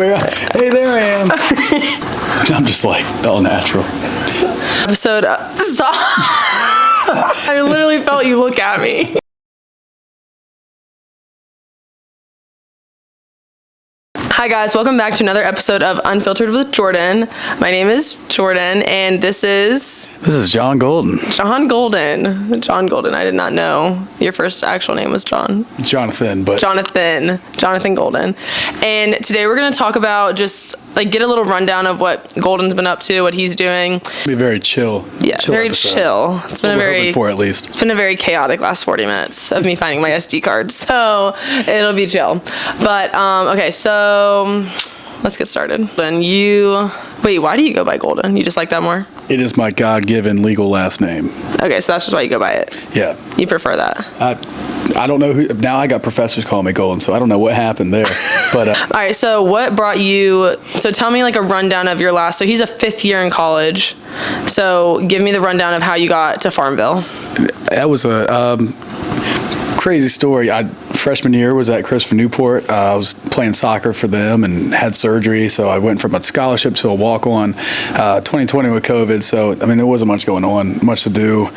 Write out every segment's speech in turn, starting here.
swear, hey, there I am. I'm just like all natural. Episode. Stop. I literally felt you look at me. Hi guys, welcome back to another episode of Unfiltered with Jordan. My name is Jordan, and this is John Golden. John Golden. John Golden. I did not know your first actual name was John. Jonathan Golden. And today we're gonna talk about just get a little rundown of what Golden's been up to, what he's doing. Be very chill. Yeah, very chill. It's been It's been a very chaotic last 40 minutes of me finding my SD card, so it'll be chill. But okay, so let's get started. Wait, why do you go by Golden? You just like that more? It is my God-given legal last name. Okay, so that's just why you go by it. Yeah. You prefer that? I don't know who. Now I got professors calling me Golden, so I don't know what happened there. But all right, so what brought you? So tell me like a rundown of your last. So he's a 5th year in college. So give me the rundown of how you got to Farmville. That was a crazy story. Freshman year was at Christopher Newport. I was playing soccer for them and had surgery, so I went from a scholarship to a walk-on. 2020 with COVID, so I mean there wasn't much going on, much to do.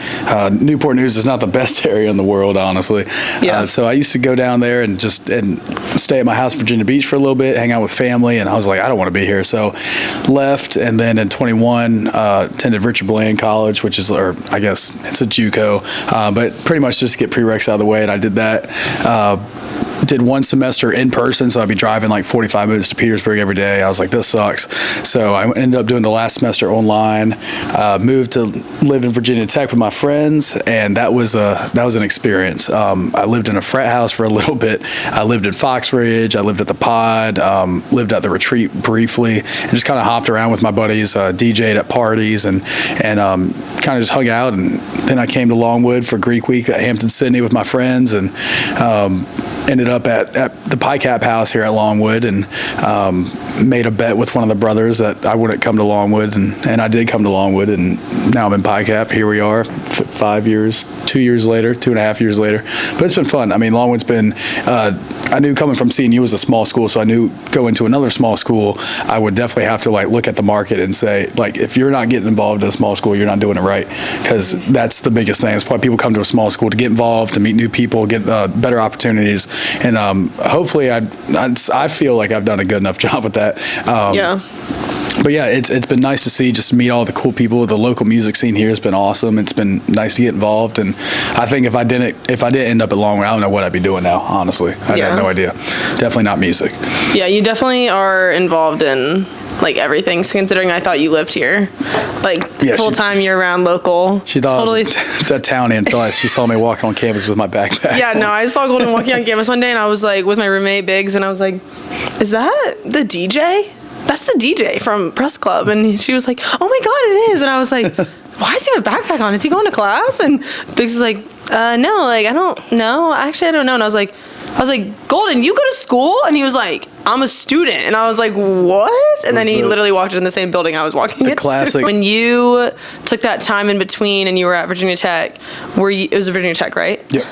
Newport News is not the best area in the world, honestly. Yeah. So I used to go down there and stay at my house in Virginia Beach for a little bit, hang out with family, and I was like, I don't want to be here, so left. And then in 21, attended Richard Bland College, which is, or I guess it's a JUCO, but pretty much just get prereqs out of the way, and I did that. Did one semester in person, so I'd be driving like 45 minutes to Petersburg every day. I was like, this sucks. So I ended up doing the last semester online, moved to live in Virginia Tech with my friends, and that was an experience. I lived in a frat house for a little bit. I lived in Fox Ridge. I lived at the Pod, lived at the Retreat briefly, and just kind of hopped around with my buddies, DJ'd at parties, and kind of just hung out. And then I came to Longwood for Greek Week at Hampton Sydney with my friends, and ended up at the Pie Cap House here at Longwood, and made a bet with one of the brothers that I wouldn't come to Longwood, and I did come to Longwood, and now I'm in Pie Cap. Here we are, 5 years, 2 years later, 2.5 years later. But it's been fun. I mean, Longwood's been, I knew coming from CNU as a small school, so I knew going to another small school, I would definitely have to look at the market and say, if you're not getting involved in a small school, you're not doing it right, because that's the biggest thing. That's why people come to a small school, to get involved, to meet new people, get better opportunities. And hopefully I feel like I've done a good enough job with that. Yeah. But yeah, it's been nice to see, just meet all the cool people. The local music scene here has been awesome. It's been nice to get involved, and I think if I did end up at Longwood, I don't know what I'd be doing now, honestly. I have no idea. Definitely not music. Yeah, you definitely are involved in everything, considering I thought you lived here, full-time, year-round, local. She thought I was a town until she saw me walking on campus with my backpack. Yeah, no, I saw Golden walking on campus one day, and I was with my roommate Biggs, and I was like, is that the DJ? That's the DJ from Press Club. And she was like, oh my God, it is. And I was like, why does he have a backpack on? Is he going to class? And Biggs was like, no, I don't know. Actually, I don't know. And I was like, Golden, you go to school? And he was like, I'm a student. And I was like, what? And then he literally walked in the same building I was walking into. Classic. When you took that time in between and you were at Virginia Tech, it was Virginia Tech, right? Yep.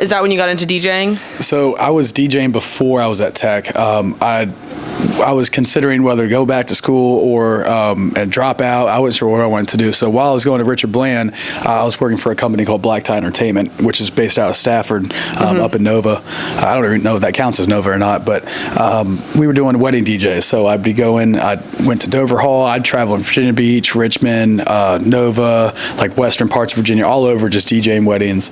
Is that when you got into DJing? So I was DJing before I was at Tech. I was considering whether to go back to school or and drop out. I wasn't sure what I wanted to do. So while I was going to Richard Bland, I was working for a company called Black Tie Entertainment, which is based out of Stafford, up in Nova. I don't even know if that counts as Nova or not, but we were doing wedding DJs. So I went to Dover Hall. I'd travel in Virginia Beach, Richmond, Nova, western parts of Virginia, all over, just DJing weddings,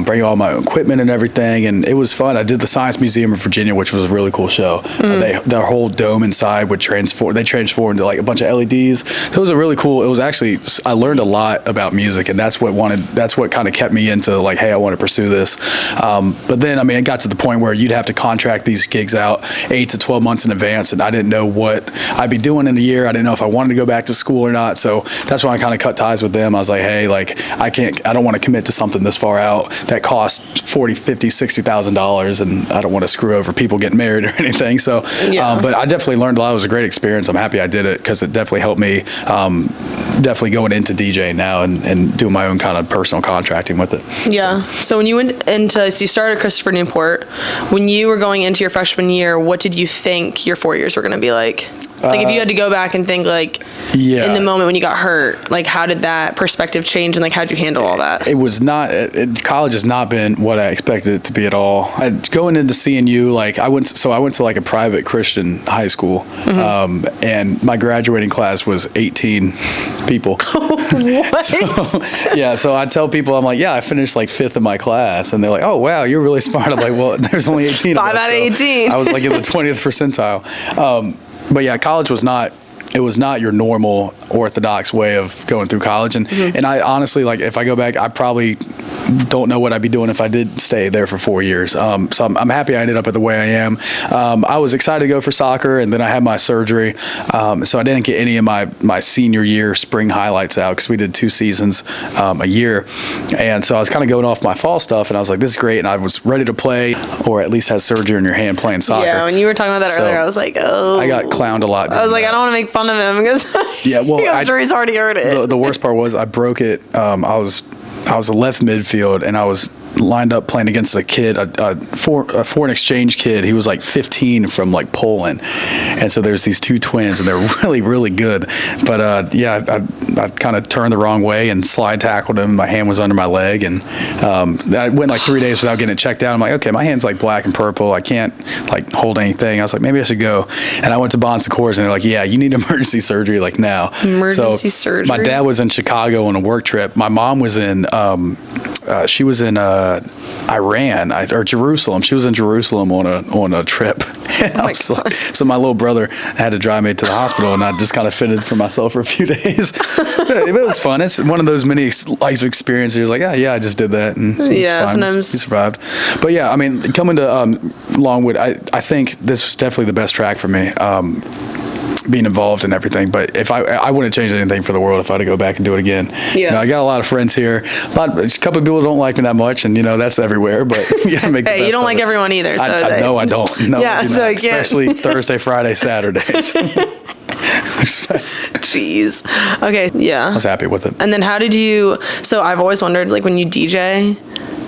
bringing all my equipment and everything. And it was fun. I did the Science Museum of Virginia, which was a really cool show. Their whole dome inside would transform into a bunch of LEDs. So it was it was actually, I learned a lot about music, and that's what kind of kept me into hey, I want to pursue this. But then, it got to the point where you'd have to contract these gigs out 8 to 12 months in advance, and I didn't know what I'd be doing in a year. I didn't know if I wanted to go back to school or not. So that's when I kind of cut ties with them. I was like, hey, I don't want to commit to something this far out that costs $40,000, $50,000, $60,000, and I don't want to screw over people getting married or anything. So, but I definitely learned a lot. It was a great experience. I'm happy I did it, because it definitely helped me definitely going into DJing now and doing my own kind of personal contracting with it. So when you went into, so you started at Christopher Newport. When you were going into your freshman year, what did you think your 4 years were going to be like? Like, if you had to go back and think, like, in the moment when you got hurt, like, how did that perspective change, and, like, how'd you handle all that? It was not, college has not been what I expected it to be at all. Going into CNU, like, I went to, like, a private Christian high school, and my graduating class was 18 people. What? So I tell people, I'm like, yeah, I finished, like, 5th in my class, and they're like, oh, wow, you're really smart. I'm like, well, there's only 18 of us. 5 out of 18. I was, like, in the 20th percentile. But yeah, college was not your normal orthodox way of going through college. And I honestly, like, if I go back, I probably don't know what I'd be doing if I did stay there for 4 years. So I'm happy I ended up at the way I am. I was excited to go for soccer, and then I had my surgery. So I didn't get any of my senior year spring highlights out because we did 2 seasons a year. And so I was kind of going off my fall stuff, and I was like, this is great. And I was ready to play, or at least have surgery in your hand playing soccer. Yeah, when you were talking about that earlier, I was like, oh. I got clowned a lot. I was like, I don't want to make fun of him because I'm sure he's already heard it. The worst part was I broke it. I was a left midfield, and I was lined up playing against a kid, a foreign exchange kid. He was like 15 from like Poland, and so there's these 2 twins, and they're really, really good. But I kind of turned the wrong way and slide tackled him. My hand was under my leg, and I went like 3 days without getting it checked out. I'm like, okay, my hand's like black and purple. I can't like hold anything. I was like, maybe I should go. And I went to Bon Secours, and they're like, yeah, you need emergency surgery like now. Emergency surgery. My dad was in Chicago on a work trip. My mom was in she was in Iran or Jerusalem. She was in Jerusalem on a trip. So my little brother had to drive me to the hospital, and I just kind of fitted for myself for a few days. It was fun. It's one of those many life experiences. You're like, yeah, I just did that, and sometimes you survived. But yeah, I mean, coming to Longwood, I think this was definitely the best track for me. Being involved in everything, but if I wouldn't change anything for the world if I had to go back and do it again. Yeah, I got a lot of friends here. A couple of people don't like me that much, and that's everywhere. But you gotta make the best you don't of like it. everyone either. So no, I don't. No, yeah, I do so not. I can't. Especially Thursday, Friday, Saturdays. Jeez. Okay. Yeah. I was happy with it. And then how did you? So I've always wondered, like, when you DJ,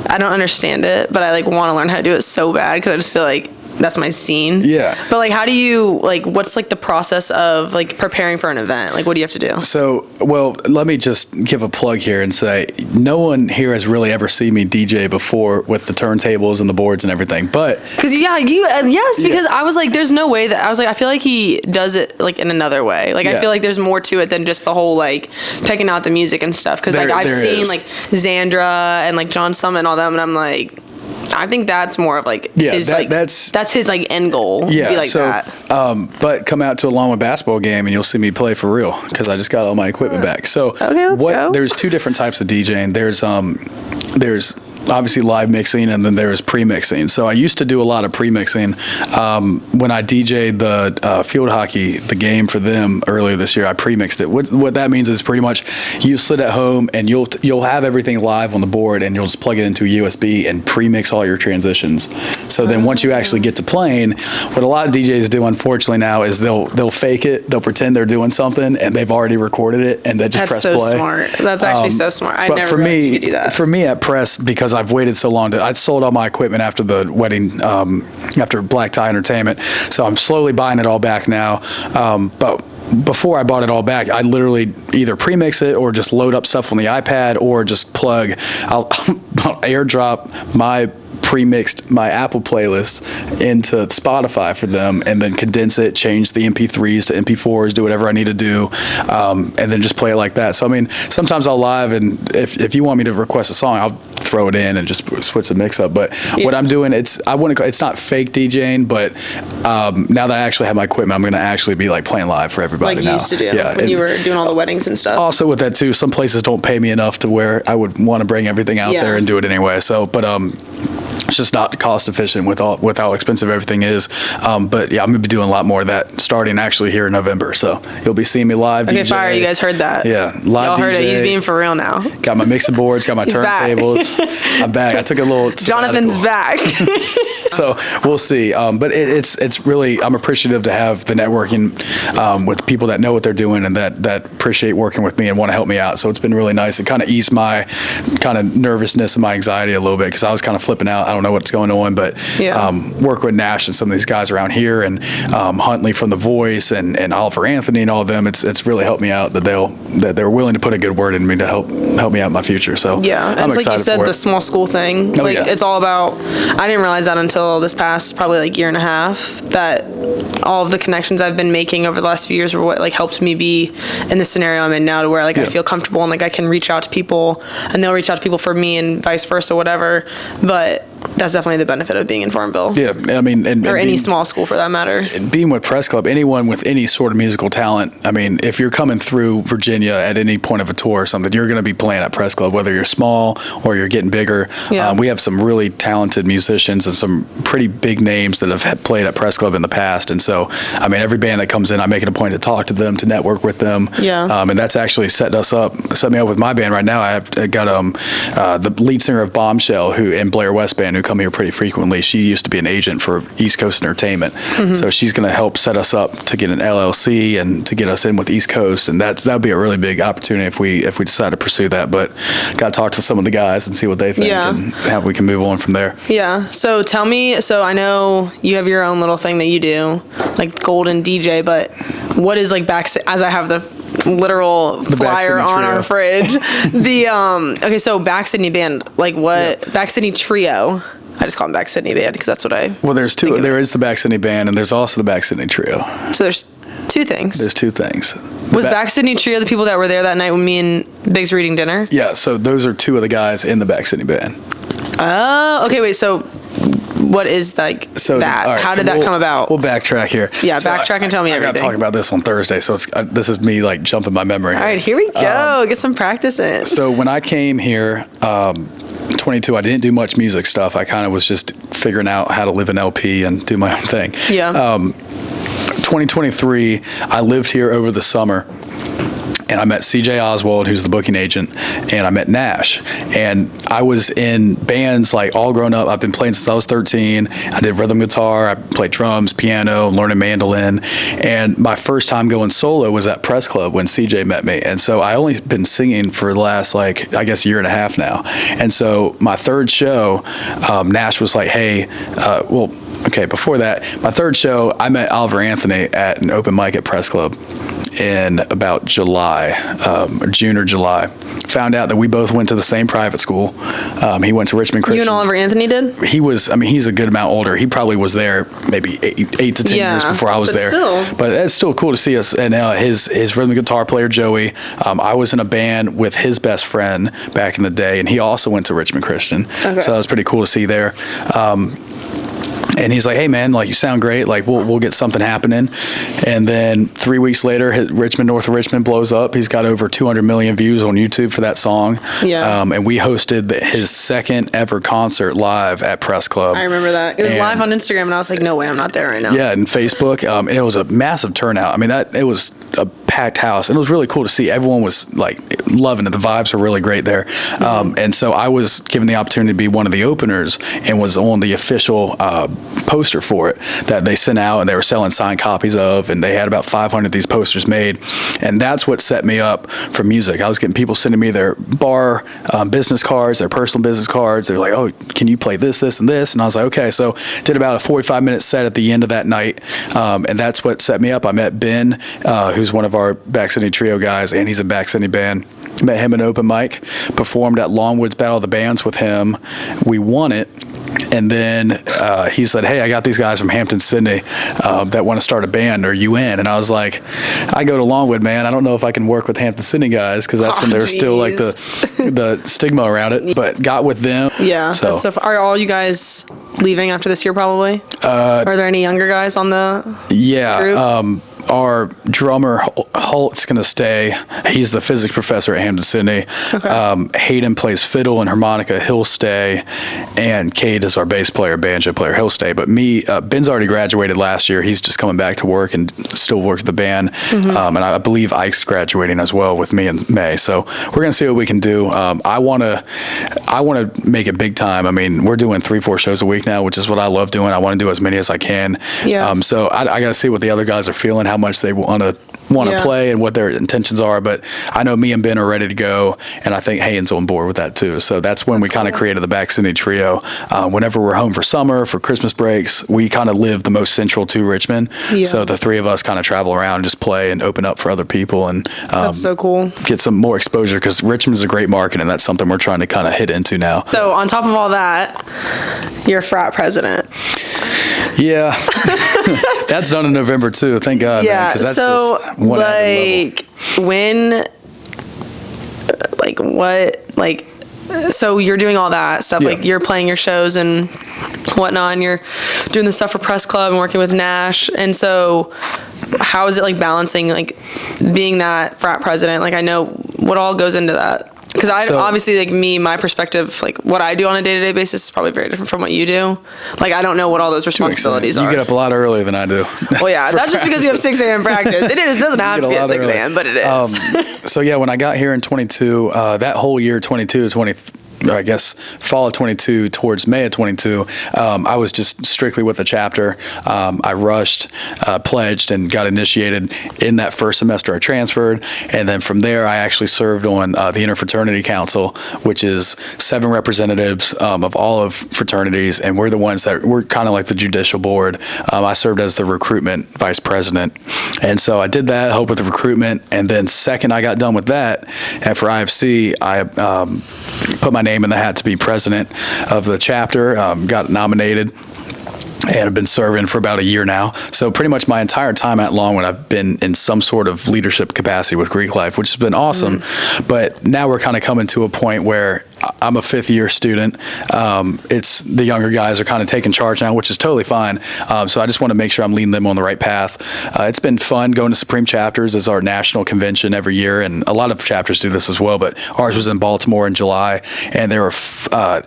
I don't understand it, but I like want to learn how to do it so bad because I just feel like that's my scene. Yeah. But like, how do you, like, what's like the process of like preparing for an event? Like, what do you have to do? So, well, let me just give a plug here and say, no one here has really ever seen me DJ before with the turntables and the boards and everything. But because because I was like, there's no way that, I was like, I feel like he does it like in another way. Like, I feel like there's more to it than just the whole like picking out the music and stuff. Because like I've seen like Xandra and like John Summit and all them, and I'm like, I think that's more of like his that's his like end goal. Yeah, be like that. But come out to a Longwood basketball game and you'll see me play for real because I just got all my equipment back. So okay, let's go. There's 2 different types of DJing. There's obviously live mixing, and then there's pre-mixing. So I used to do a lot of pre-mixing. When I DJ'd the field hockey, the game for them earlier this year, I pre-mixed it. What that means is pretty much you sit at home and you'll have everything live on the board, and you'll just plug it into a USB and pre-mix all your transitions. So then once you actually get to playing, what a lot of DJs do, unfortunately, now is they'll fake it. They'll pretend they're doing something, and they've already recorded it, and they just press play. That's so smart. That's actually so smart. I never realized you could do that. For me at Press, because I've waited so long I sold all my equipment after the wedding, after Black Tie Entertainment. So I'm slowly buying it all back now. But before I bought it all back, I literally either pre-mix it or just load up stuff on the iPad or just plug. I'll airdrop my pre-mixed my Apple playlist into Spotify for them, and then condense it, change the MP3s to MP4s, do whatever I need to do, and then just play it like that. So I mean, sometimes I'll live, and if you want me to request a song, I'll throw it in and just switch the mix up. But what I'm doing, it's not fake DJing, but now that I actually have my equipment, I'm going to actually be like playing live for everybody like now. You used to do when and you were doing all the weddings and stuff. Also with that too, some places don't pay me enough to where I would want to bring everything out there and do it anyway. So, but it's just not cost efficient with how expensive everything is. But yeah, I'm gonna be doing a lot more of that starting actually here in November. So you'll be seeing me live. Okay, DJ. fire! You guys heard that? Yeah, live. Y'all heard DJ. it. He's being for real now. Got my mixing boards. Got my turntables. I'm back. I took a little. Jonathan's back. So we'll see. But it's really, I'm appreciative to have the networking with people that know what they're doing and that appreciate working with me and want to help me out. So it's been really nice. It kind of eased my kind of nervousness and my anxiety a little bit because I was kind of flipping out. I don't know what's going on, but work with Nash and some of these guys around here and Huntley from The Voice and Oliver Anthony and all of them. It's really helped me out that they're willing to put a good word in me to help me out in my future. So yeah, and I'm it's like you excited said, for it. the small school thing. Oh, yeah. It's all about. I didn't realize that until this past probably like year and a half that all of the connections I've been making over the last few years were what like helped me be in the scenario I'm in now, to where like I feel comfortable and like I can reach out to people and they'll reach out to people for me and vice versa, whatever. But that's definitely the benefit of being in Farmville. Yeah, I mean, or any small school for that matter. Being with Press Club, anyone with any sort of musical talent, I mean, if you're coming through Virginia at any point of a tour or something, you're going to be playing at Press Club, whether you're small or you're getting bigger. Yeah. We have some really talented musicians and some pretty big names that have played at Press Club in the past. And so, I mean, every band that comes in, I make it a point to talk to them, to network with them. Yeah. And that's actually set me up with my band right now. I got the lead singer of Bombshell, and Blair West Band, who come here pretty frequently. She used to be an agent for East Coast Entertainment. Mm-hmm. So she's going to help set us up to get an LLC and to get us in with East Coast. And that would be a really big opportunity if we decide to pursue that. But got to talk to some of the guys and see what they think and how we can move on from there. Yeah. So tell me, so I know you have your own little thing that you do, like Golden DJ, but what is like as I have the literal flyer on our fridge, okay, so Back Sydney Band, like what? Back Sydney Trio. I just call them Back Sydney Band because that's what I. Well, there's two. There is the Back Sydney Band, and there's also the Back Sydney Trio. So there's two things. There's two things. Was Back Sydney Trio the people that were there that night when me and Biggs were eating dinner? Yeah. So those are two of the guys in the Back Sydney Band. Oh, okay. Wait. So what is like that? Right, How did that come about? We'll backtrack here. Yeah, backtrack and tell me everything. I got to talk about this on Thursday, so this is me like jumping my memory. All right, here we go. Get some practice in. So when I came here, 22, I didn't do much music stuff. I kind of was just figuring out how to live in LP and do my own thing. Yeah. 2023, I lived here over the summer. And I met CJ Oswald, who's the booking agent, and I met Nash. And I was in bands like all grown up. I've been playing since I was 13. I did rhythm guitar, I played drums, piano, learning mandolin. And my first time going solo was at Press Club when CJ met me. And so I only been singing for the last, like, I guess, year and a half now. And so my third show, Nash was like, hey, okay, before that, my third show, I met Oliver Anthony at an open mic at Press Club in about June or July. Found out that we both went to the same private school. He went to Richmond Christian. You and Oliver Anthony did? He's a good amount older. He probably was there maybe 8 to 10 years before I was there. But it's still cool to see us. And his rhythm guitar player, Joey, I was in a band with his best friend back in the day, and he also went to Richmond Christian. Okay. So that was pretty cool to see there. And he's like, hey, man, like, you sound great. Like, we'll get something happening. And then 3 weeks later, Richmond, North of Richmond blows up. He's got over 200 million views on YouTube for that song. Yeah. And we hosted his second ever concert live at Press Club. I remember that. It was live on Instagram, and I was like, no way, I'm not there right now. Yeah, and Facebook. And it was a massive turnout. I mean, it was a packed house. And it was really cool to see. Everyone was, like, loving it. The vibes were really great there. Mm-hmm. And so I was given the opportunity to be one of the openers and was on the official poster for it that they sent out, and they were selling signed copies of, and they had about 500 of these posters made. And that's what set me up for music. I was getting people sending me their bar business cards, their personal business cards. They were like, oh, can you play this, this, and this? And I was like, okay. So did about a 45-minute set at the end of that night, and that's what set me up. I met Ben, who's one of our Back Sydney Trio guys, and he's a Back Sydney Band. Met him in open mic, performed at Longwood's Battle of the Bands with him. We won it. And then he said, hey, I got these guys from Hampton, Sydney that want to start a band. Are you in? And I was like, I go to Longwood, man. I don't know if I can work with Hampton, Sydney guys, because that's when there was still like the stigma around it. But got with them. Yeah. So are all you guys leaving after this year probably? Are there any younger guys on the group? our drummer Holt's going to stay. He's the physics professor at Hampden-Sydney. Okay. Hayden plays fiddle and harmonica. He'll stay. And Cade is our bass player, banjo player. He'll stay. But me, Ben's already graduated last year. He's just coming back to work and still work at the band. And I believe Ike's graduating as well with me in May. So we're going to see what we can do. I want to make it big time. I mean, we're doing 3-4 shows a week now, which is what I love doing. I want to do as many as I can. Yeah. So I got to see what the other guys are feeling, how much they want to play and what their intentions are. But I know me and Ben are ready to go, and I think Hayden's on board with that too. So that's when we kind of created the Back City Trio. Whenever we're home for summer, for Christmas breaks, we kind of live the most central to Richmond. Yeah. So the three of us kind of travel around and just play and open up for other people, and that's so cool. Get some more exposure, because Richmond is a great market, and that's something we're trying to kind of hit into now. So on top of all that, you're a frat president. Yeah. That's done in November too. Thank God. Yeah. Man, that's so just one so you're doing all that stuff, like you're playing your shows and whatnot, and you're doing the stuff for Press Club and working with Nash. And so how is it like balancing like being that frat president? Like, I know what all goes into that. Because obviously, like my perspective, like what I do on a day-to-day basis is probably very different from what you do. Like, I don't know what all those responsibilities are. You get up a lot earlier than I do. Well, yeah, that's just because you have 6 a.m. practice. It doesn't have to be at 6 a.m., but it is. So yeah, when I got here in 22, that whole year, 22 to 23, I guess fall of 22 towards May of 22, I was just strictly with the chapter. I rushed, pledged, and got initiated in that first semester. I transferred, and then from there I actually served on the Interfraternity Council, which is 7 representatives of all of fraternities, and we're the ones that we're kind of like the judicial board. I served as the recruitment vice president, and so I did that, helped with the recruitment, and then second I got done with that, and for IFC, I put my name in the hat to be president of the chapter, got nominated, and I've been serving for about a year now. So pretty much my entire time at Longwood, I've been in some sort of leadership capacity with Greek life, which has been awesome. But now we're kind of coming to a point where I'm a 5th year student. It's the younger guys are kind of taking charge now, which is totally fine. So I just want to make sure I'm leading them on the right path. It's been fun going to Supreme Chapters as our national convention every year, and a lot of chapters do this as well, but ours was in Baltimore in July, and there were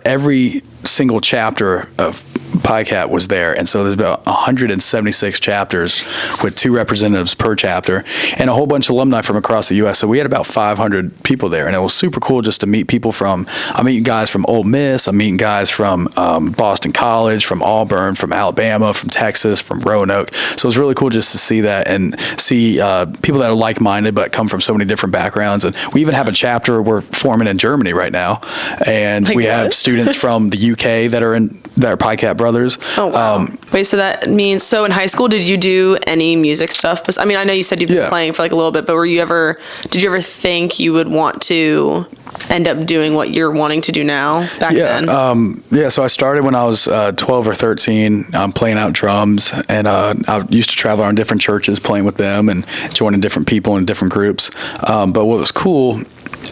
every single chapter of PICAT was there, and so there's about 176 chapters with 2 representatives per chapter, and a whole bunch of alumni from across the U.S. So we had about 500 people there, and it was super cool just to meet people from. I'm meeting guys from Ole Miss, I'm meeting guys from Boston College, from Auburn, from Alabama, from Texas, from Roanoke. So it was really cool just to see that and see people that are like-minded but come from so many different backgrounds. And we even have a chapter we're forming in Germany right now, and we have students from the UK that are PICAT brothers. Oh, wow. Wait, so that means, so in high school, did you do any music stuff? I mean, I know you said you've been playing for like a little bit, but did you ever think you would want to end up doing what you're wanting to do now back then? So I started when I was 12 or 13, playing out drums, and I used to travel around different churches playing with them and joining different people in different groups. But what was cool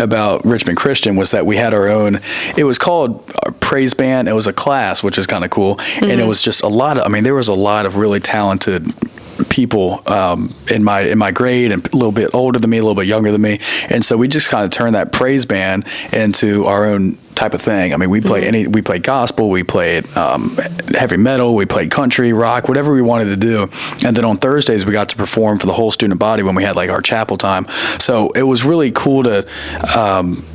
about Richmond Christian was that we had our own, it was called our praise band. It was a class, which is kind of cool. And it was just there was a lot of really talented people in my grade, and a little bit older than me, a little bit younger than me. And so we just kind of turned that praise band into our own type of thing. I mean, we played gospel, we played heavy metal, we played country, rock, whatever we wanted to do. And then on Thursdays, we got to perform for the whole student body when we had like our chapel time. So it was really cool to,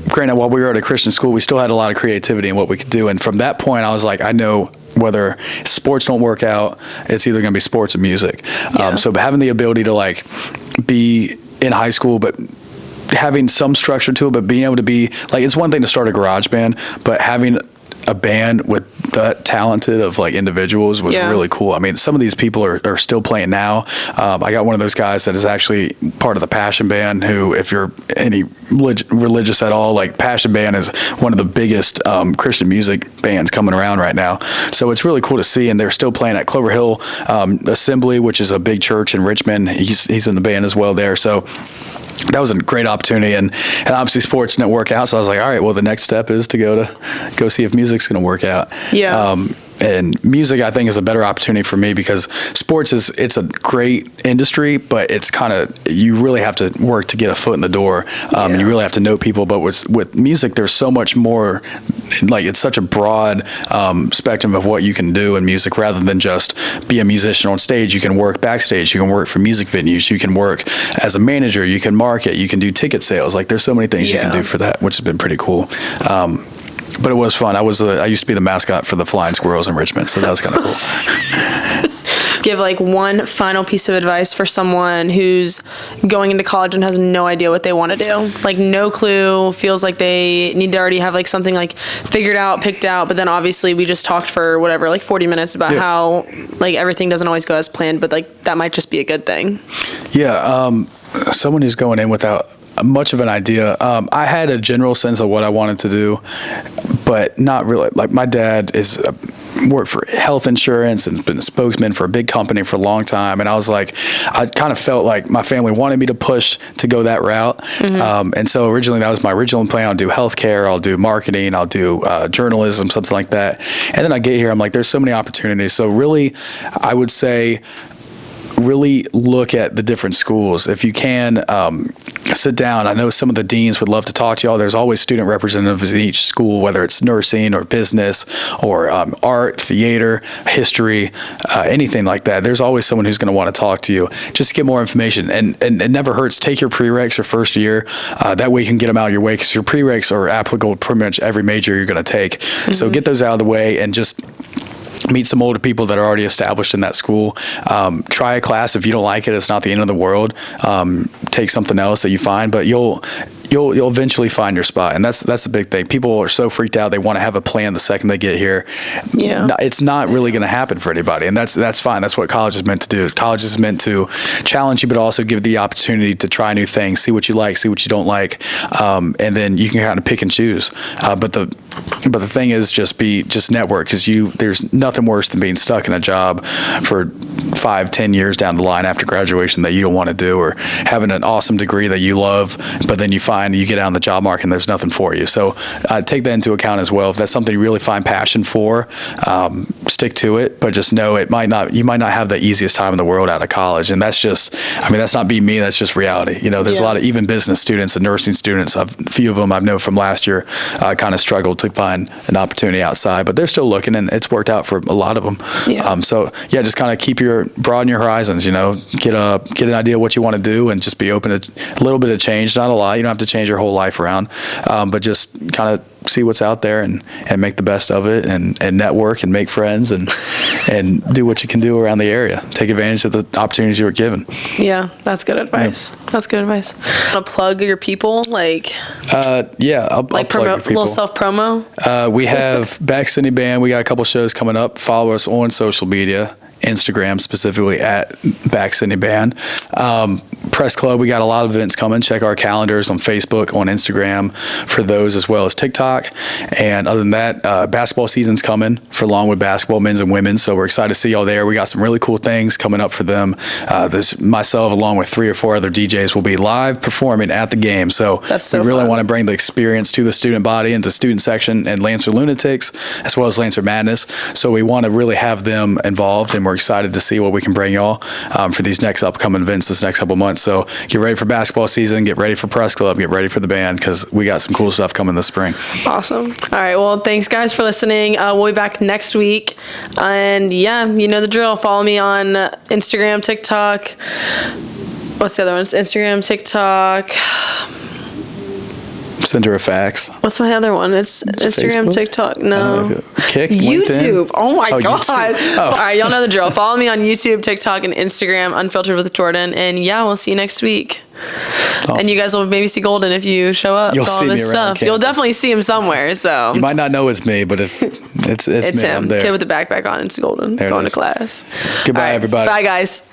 granted, while we were at a Christian school, we still had a lot of creativity in what we could do. And from that point, I was like, I know whether sports don't work out, it's either going to be sports or music. So having the ability to like be in high school, but having some structure to it, but being able to be like, it's one thing to start a garage band, but having a band with that talented of like individuals was really cool. I mean, some of these people are still playing now. I got one of those guys that is actually part of the Passion Band, who, if you're any religious at all, like Passion Band is one of the biggest Christian music bands coming around right now. So it's really cool to see, and they're still playing at Clover Hill Assembly, which is a big church in Richmond. He's in the band as well there. So that was a great opportunity, and obviously sports didn't work out, so I was like, all right, well, the next step is to go see if music's going to work out. and music, I think, is a better opportunity for me because sports it's a great industry, but it's kind of, you really have to work to get a foot in the door, and you really have to know people. But with music, there's so much more, like it's such a broad spectrum of what you can do in music rather than just be a musician on stage. You can work backstage, you can work for music venues, you can work as a manager, you can market, you can do ticket sales. Like there's so many things you can do for that, which has been pretty cool. But it was fun. I used to be the mascot for the Flying Squirrels in Richmond, so that was kind of cool. Give like one final piece of advice for someone who's going into college and has no idea what they want to do, like no clue, feels like they need to already have like something like figured out, picked out, but then obviously we just talked for whatever, like 40 minutes about how like everything doesn't always go as planned, but like that might just be a good thing. Someone who's going in without much of an idea. I had a general sense of what I wanted to do, but not really. Like my dad worked for health insurance and been a spokesman for a big company for a long time. And I was like, I kind of felt like my family wanted me to push to go that route. And so originally that was my original plan. I'll do healthcare, I'll do marketing, I'll do journalism, something like that. And then I get here, I'm like, there's so many opportunities. So really, I would say, really look at the different schools. If you can, sit down. I know some of the deans would love to talk to y'all. There's always student representatives in each school, whether it's nursing or business or art, theater, history, anything like that. There's always someone who's going to want to talk to you just to get more information. And it never hurts. Take your prereqs your first year. That way you can get them out of your way because your prereqs are applicable to pretty much every major you're going to take. So get those out of the way and just meet some older people that are already established in that school. Try a class. If you don't like it, it's not the end of the world. Take something else that you find, but you'll eventually find your spot. And that's the big thing. People are so freaked out. They want to have a plan the second they get here. It's not really going to happen for anybody. And that's fine. That's what college is meant to do. College is meant to challenge you, but also give the opportunity to try new things, see what you like, see what you don't like. And then you can kind of pick and choose. But the thing is just network, because there's nothing worse than being stuck in a job for 5-10 years down the line after graduation that you don't want to do, or having an awesome degree that you love, but then you find you get out on the job market and there's nothing for you. So take that into account as well. If that's something you really find passion for, stick to it, but just know you might not have the easiest time in the world out of college. And that's not being me, that's just reality. There's a lot of even business students and nursing students. A few of them I know from last year kind of struggled to find an opportunity outside, but they're still looking, and it's worked out for a lot of them. Just kind of broaden your horizons, get an idea of what you want to do, and just be open to a little bit of change, not a lot. You don't have to change your whole life around, but just kind of see what's out there and make the best of it, and network and make friends and do what you can do around the area. Take advantage of the opportunities you were given. Yeah, that's good advice. That's good advice. Want to plug your people? I'll plug your people. A little self-promo? We have Back City Band. We got a couple shows coming up. Follow us on social media. Instagram specifically at Back Sydney Band. Press Club, we got a lot of events coming. Check our calendars on Facebook, on Instagram for those, as well as TikTok. And other than that, basketball season's coming for Longwood basketball, men's and women's. So we're excited to see y'all there. We got some really cool things coming up for them. There's myself, along with 3 or 4 other DJs, will be live performing at the game. So we really want to bring the experience to the student body and the student section and Lancer Lunatics, as well as Lancer Madness. So we want to really have them involved, and we're excited to see what we can bring y'all for these next upcoming events this next couple months. So get ready for basketball season, get ready for Press Club, get ready for the band, because we got some cool stuff coming this spring. Awesome. All right. Well, thanks guys for listening. We'll be back next week. And yeah, you know the drill. Follow me on Instagram, TikTok. What's the other one? It's Instagram, TikTok. Send her a fax. What's my other one? It's Instagram, Facebook? TikTok. No. Kick, YouTube. LinkedIn? Oh my God. Oh. All right, y'all know the drill. Follow me on YouTube, TikTok, and Instagram, Unfiltered with Jordan. And yeah, we'll see you next week. Awesome. And you guys will maybe see Golden if you show up. You'll to all see this me stuff. Campus. You'll definitely see him somewhere. So you might not know it's me, but if it's me, him. Kid with the backpack on. It's Golden. Going to class. Goodbye, everybody. Bye, guys.